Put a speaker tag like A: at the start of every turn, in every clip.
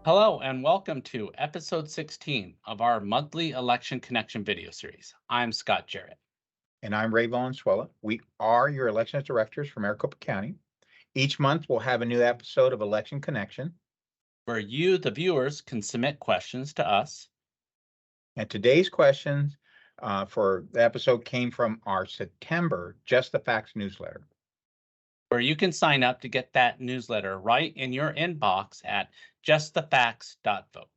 A: Hello and welcome to episode 16 of our monthly Election Connection video series. I'm Scott Jarrett,
B: And I'm Ray Valenzuela. We are your elections directors for Maricopa County. Each month, we'll have a new episode of Election Connection.
A: where you, the viewers, can submit questions to us.
B: And today's questions for the episode came from our September Just the Facts newsletter.
A: Where you can sign up to get that newsletter right in your inbox at justthefacts.vote.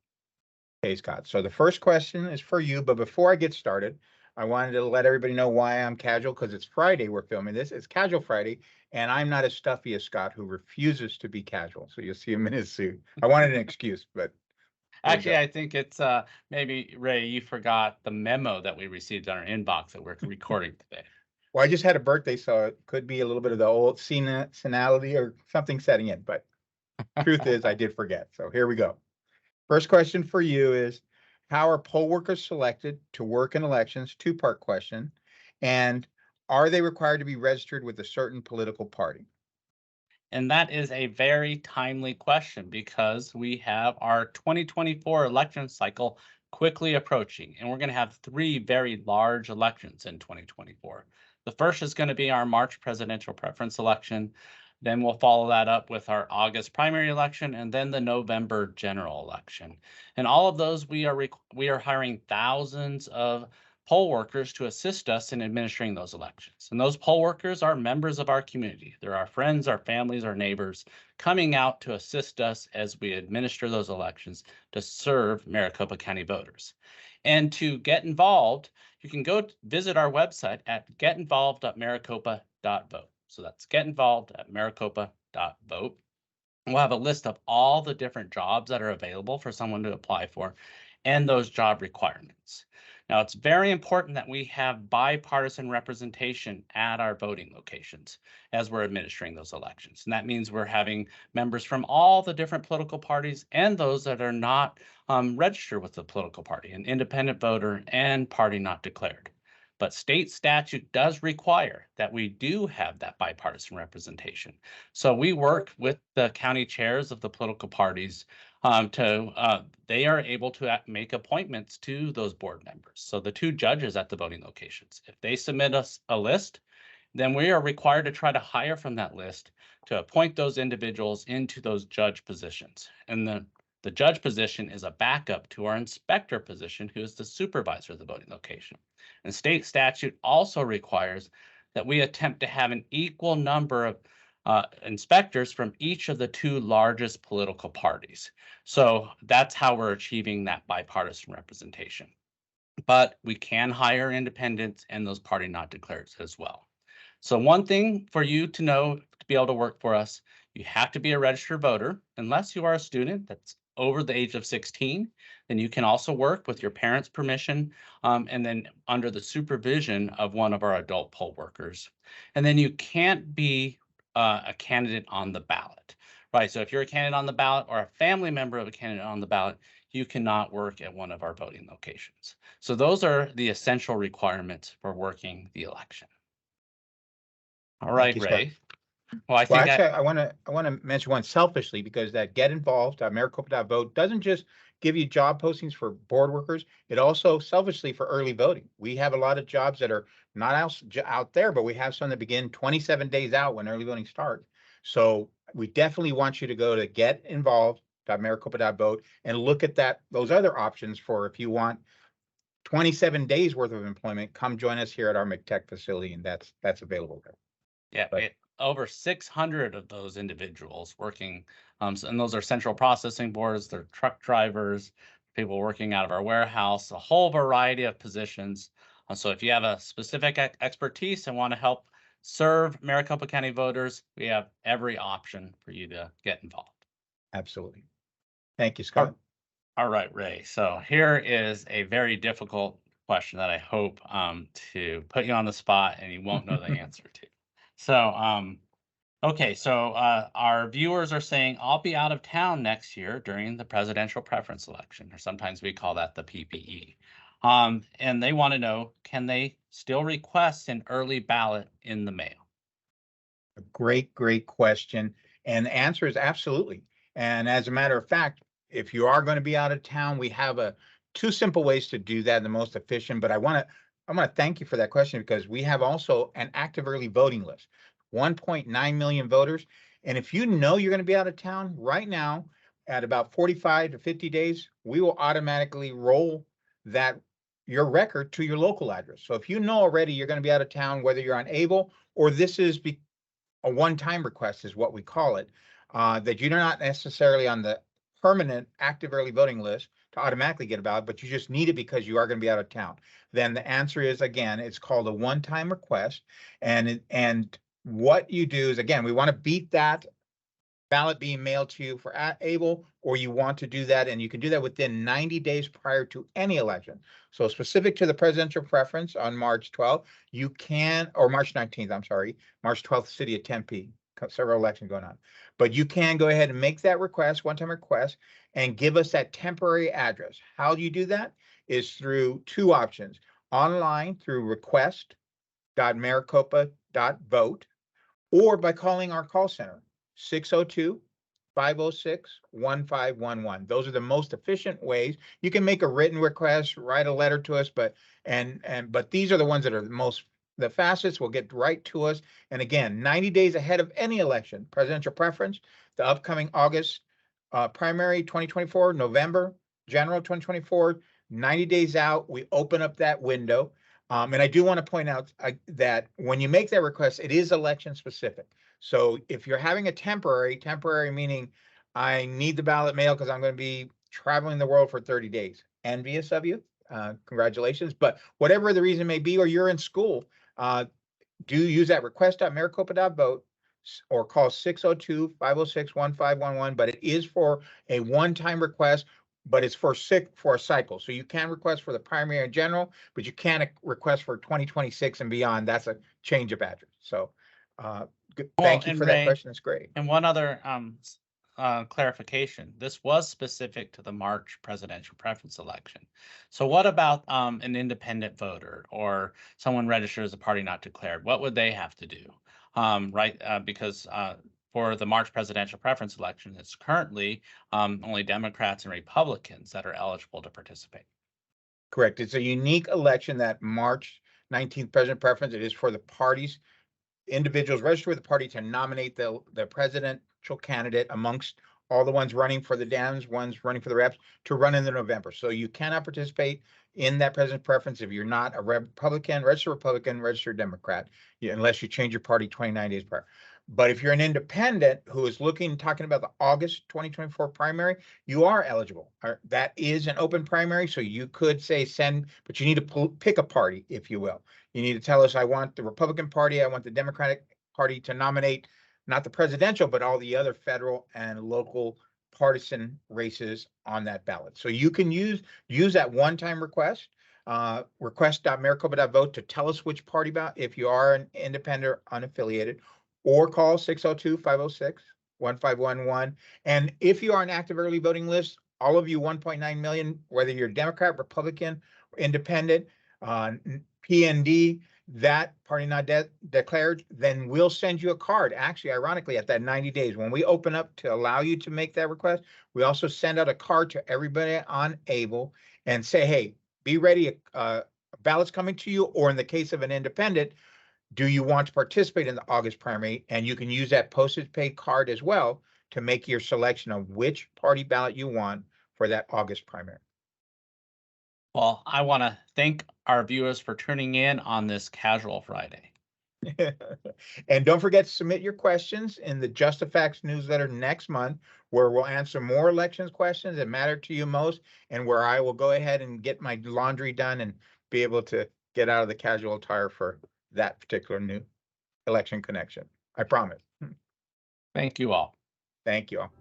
B: Okay, Scott. So the first question is for you. But before I get started, I wanted to let everybody know why I'm casual because it's Friday. We're filming this. It's Casual Friday. And I'm not as stuffy as Scott, who refuses to be casual. So you'll see him in his suit. I wanted an excuse, but here we
A: Actually,
B: go.
A: I think it's maybe Ray, you forgot the memo that we received on our inbox that we're recording today.
B: Well, I just had a birthday, so it could be a little bit of the old senility or something setting in. But truth is, I did forget. So here we go. First question for you is, how are poll workers selected to work in elections? Two-part question. And are they required to be registered with a certain political party?
A: And that is a very timely question because we have our 2024 election cycle quickly approaching, and we're going to have three very large elections in 2024. The first is going to be our March presidential preference election. Then we'll follow that up with our August primary election and then the November general election. And all of those, we are hiring thousands of poll workers to assist us in administering those elections. And those poll workers are members of our community. They're our friends, our families, our neighbors coming out to assist us as we administer those elections to serve Maricopa County voters. And to get involved, you can go visit our website at getinvolved.maricopa.vote. So that's getinvolved.maricopa.vote. We'll have a list of all the different jobs that are available for someone to apply for and those job requirements. Now, it's very important that we have bipartisan representation at our voting locations as we're administering those elections. And that means we're having members from all the different political parties and those that are not registered with the political party, an independent voter and party not declared. But state statute does require that we do have that bipartisan representation. So we work with the county chairs of the political parties they are able to make appointments to those board members. So the two judges at the voting locations, if they submit us a list, then we are required to try to hire from that list to appoint those individuals into those judge positions. And the judge position is a backup to our inspector position, who is the supervisor of the voting location. And state statute also requires that we attempt to have an equal number of inspectors from each of the two largest political parties. So that's how we're achieving that bipartisan representation. But we can hire independents and those party not declared as well. So one thing for you to know to be able to work for us, you have to be a registered voter. Unless you are a student that's over the age of 16, then you can also work with your parents' permission and then under the supervision of one of our adult poll workers. And then you can't be a candidate on the ballot, right? So if you're a candidate on the ballot or a family member of a candidate on the ballot, you cannot work at one of our voting locations. So those are the essential requirements for working the election. All
B: Thank
A: right,
B: you, Scott.
A: Ray. Well, I
B: Well,
A: think
B: actually, I want to mention one selfishly because that Get Involved, Maricopa.vote doesn't just give you job postings for board workers. It also selfishly for early voting. We have a lot of jobs that are not out there, but we have some that begin 27 days out when early voting starts. So we definitely want you to go to Get Involved.maricopa.vote and look at those other options for if you want 27 days worth of employment. Come join us here at our McTech facility, and that's available there.
A: yeah,
B: But
A: over 600 of those individuals working, and those are central processing boards, they're truck drivers, people working out of our warehouse, a whole variety of positions. So if you have a specific expertise and want to help serve Maricopa County voters, we have every option for you to get involved.
B: absolutely. Thank you,
A: All
B: Scott.
A: all right, Ray. So here is a very difficult question that I hope to put you on the spot and you won't know the answer to. So, okay, so our viewers are saying, I'll be out of town next year during the presidential preference election, or sometimes we call that the PPE. And they want to know, can they still request an early ballot in the mail?
B: A great question. And the answer is absolutely. And as a matter of fact, if you are going to be out of town, we have two simple ways to do that, the most efficient. But I want to thank you for that question, because we have also an active early voting list, 1.9 million voters. And if you know you're going to be out of town right now, at about 45 to 50 days, we will automatically roll that your record to your local address. So if you know already you're going to be out of town, whether you're unable or this is a one-time request is what we call it, that you're not necessarily on the permanent active early voting list to automatically get a ballot, but you just need it because you are going to be out of town. Then the answer is, again, it's called a one-time request. And what you do is, again, we want to beat that ballot being mailed to you for able, or you want to do that, and you can do that within 90 days prior to any election. So specific to the presidential preference on March 12th, you can, or March 19th, I'm sorry, March 12th, city of Tempe, several elections going on. But you can go ahead and make that request, one-time request, and give us that temporary address. How do you do that? Is through two options: online through request.maricopa.vote, or by calling our call center, 602-506-1511. Those are the most efficient ways. You can make a written request, write a letter to us, but these are the ones that are the fastest, will get right to us. And again, 90 days ahead of any election, presidential preference, the upcoming August primary 2024, November general 2024, 90 days out, we open up that window. And I do want to point out that when you make that request, it is election specific. So if you're having a temporary meaning I need the ballot mail because I'm going to be traveling the world for 30 days, envious of you, congratulations. But whatever the reason may be, or you're in school, do use that request.maricopa.vote or call 602-506-1511. But it is for a one-time request, but it's for a cycle. So you can request for the primary and general, but you can't request for 2026 and beyond. That's a change of address. So thank you
A: and
B: for that
A: Ray,
B: question. That's great.
A: And one other clarification, this was specific to the March presidential preference election. So what about an independent voter or someone registered as a party not declared? What would they have to do? Right, because for the March presidential preference election, it's currently only Democrats and Republicans that are eligible to participate.
B: Correct. It's a unique election, that March 19th president preference. It is for the parties, individuals registered with the party, to nominate the presidential candidate amongst all the ones running for the Dems, ones running for the reps, to run in the November. So you cannot participate in that president preference if you're not a Republican, registered Democrat, unless you change your party 29 days prior. But if you're an independent who is talking about the August 2024 primary, you are eligible. That is an open primary, so you could say but you need to pick a party, if you will. You need to tell us, I want the Republican Party, I want the Democratic Party to nominate not the presidential, but all the other federal and local partisan races on that ballot. So you can use that one-time request, request.maricopa.vote, to tell us which party if you are an independent or unaffiliated, or call 602-506-1511. And if you are an active early voting list, all of you 1.9 million, whether you're Democrat, Republican, or independent, PND, that party not declared, then we'll send you a card. Actually, ironically, at that 90 days, when we open up to allow you to make that request, we also send out a card to everybody on ABLE and say, hey, be ready, ballots coming to you, or in the case of an independent, do you want to participate in the August primary? And you can use that postage paid card as well to make your selection of which party ballot you want for that August primary.
A: Well, I want to thank our viewers for tuning in on this Casual Friday.
B: And don't forget to submit your questions in the JustFacts newsletter next month, where we'll answer more elections questions that matter to you most, and where I will go ahead and get my laundry done and be able to get out of the casual attire for that particular new election connection. I promise.
A: Thank you all.
B: Thank you all.